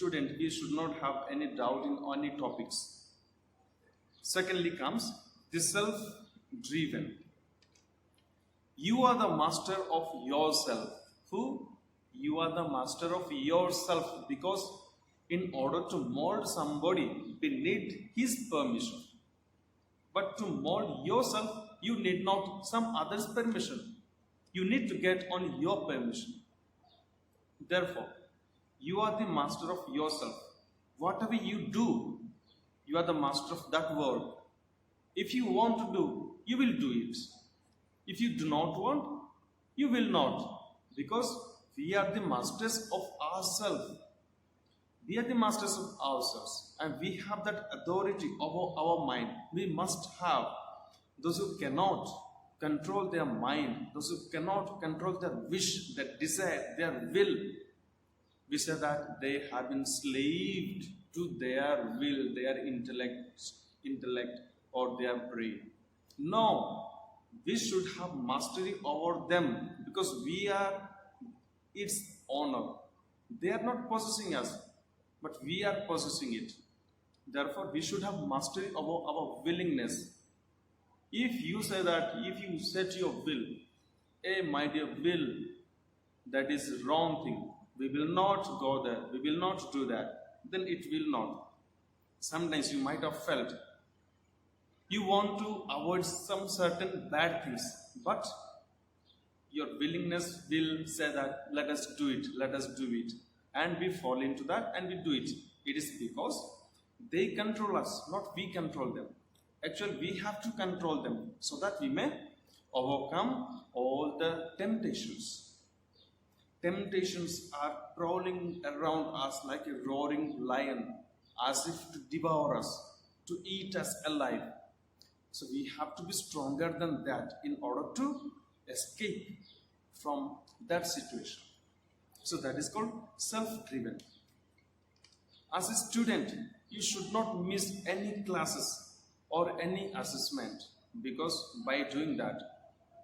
student, he should not have any doubt in any topics. Secondly comes the self-driven. You are the master of yourself. Who? You are the master of yourself, because in order to mold somebody, we need his permission. But to mold yourself, you need not some other's permission. You need to get on your permission. Therefore, you are the master of yourself. Whatever you do, you are the master of that world. If you want to do, you will do it. If you do not want, you will not. Because we are the masters of ourselves. We are the masters of ourselves. And we have that authority over our mind. We must have. Those who cannot control their mind, those who cannot control their wish, their desire, their will, we say that they have been slaved to their will, their intellect or their brain. No, we should have mastery over them, because we are its owner. They are not possessing us, but we are possessing it. Therefore, we should have mastery over our willingness. If you say to your will, hey my dear will, that is wrong thing, we will not go there, we will not do that, then it will not. Sometimes you might have felt you want to avoid some certain bad things, but your willingness will say that let us do it, and we fall into that and we do it. It is because they control us, not we control them. Actually, we have to control them so that we may overcome all the temptations. Temptations are prowling around us like a roaring lion, as if to devour us, to eat us alive. So we have to be stronger than that in order to escape from that situation. So that is called self-driven. As a student, you should not miss any classes or any assessment, because by doing that,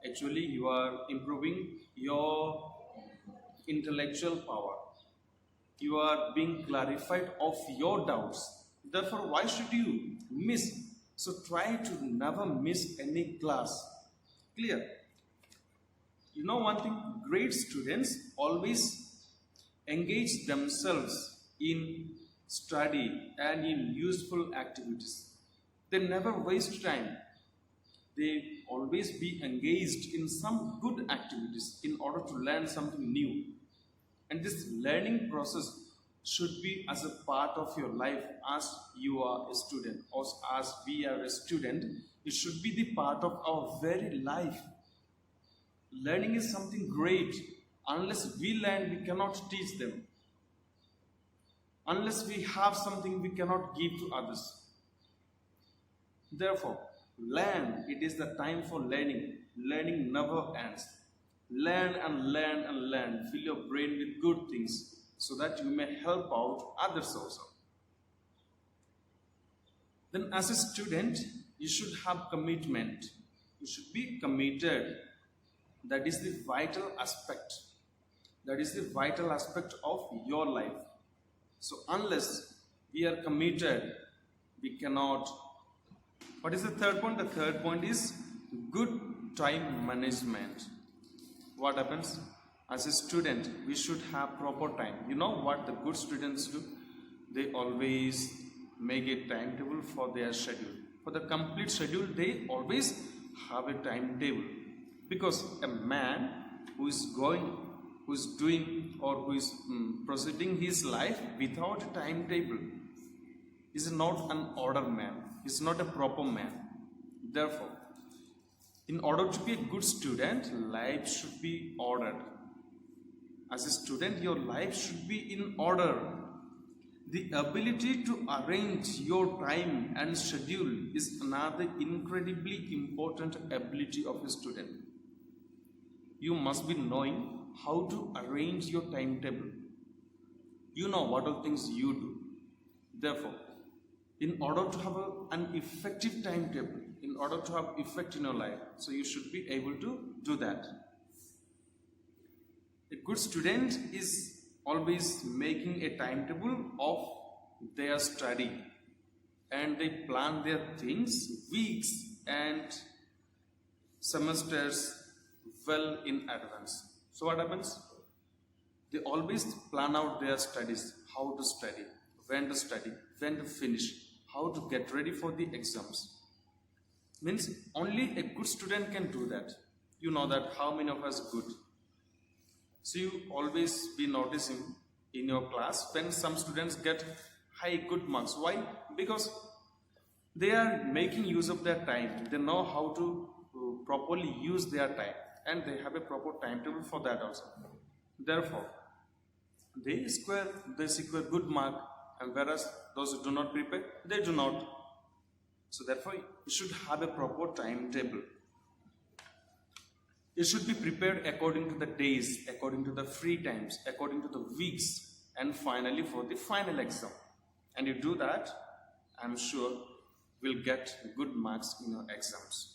actually you are improving your intellectual power. You are being clarified of your doubts. Therefore, why should you miss? So try to never miss any class. Clear? You know one thing, great students always engage themselves in study and in useful activities. They never waste time. They always be engaged in some good activities in order to learn something new. And this learning process should be as a part of your life as you are a student, or as we are a student. It should be the part of our very life. Learning is something great. Unless we learn, we cannot teach them. Unless we have something, we cannot give to others. Therefore, learn. It is the time for learning. Learning never ends. Learn and learn and learn. Fill your brain with good things so that you may help out others also. Then as a student, you should have commitment. You should be committed. That is the vital aspect. That is the vital aspect of your life. So unless we are committed, we cannot. What is the third point? The third point is good time management. What happens? As a student, we should have proper time. You know what the good students do? They always make a timetable for their schedule. For the complete schedule, they always have a timetable. Because a man who is doing or who is proceeding his life without a timetable is not an ordered man. Is not a proper man. Therefore, in order to be a good student, life should be ordered. As a student, your life should be in order. The ability to arrange your time and schedule is another incredibly important ability of a student. You must be knowing how to arrange your timetable. You know what all things you do. Therefore, in order to have an effective timetable, in order to have effect in your life, so you should be able to do that. A good student is always making a timetable of their study, and they plan their things weeks and semesters well in advance. So what happens? They always plan out their studies, how to study, when to finish, how to get ready for the exams. Means only a good student can do that. You know that how many of us good. So you always be noticing in your class when some students get high good marks. Why? Because they are making use of their time. They know how to properly use their time, and they have a proper timetable for that also. Therefore, they secure good mark, and whereas those who do not prepare, they do not. So therefore, you should have a proper timetable. It should be prepared according to the days, according to the free times, according to the weeks, and finally for the final exam. And you do that, I'm sure will get good marks in your exams.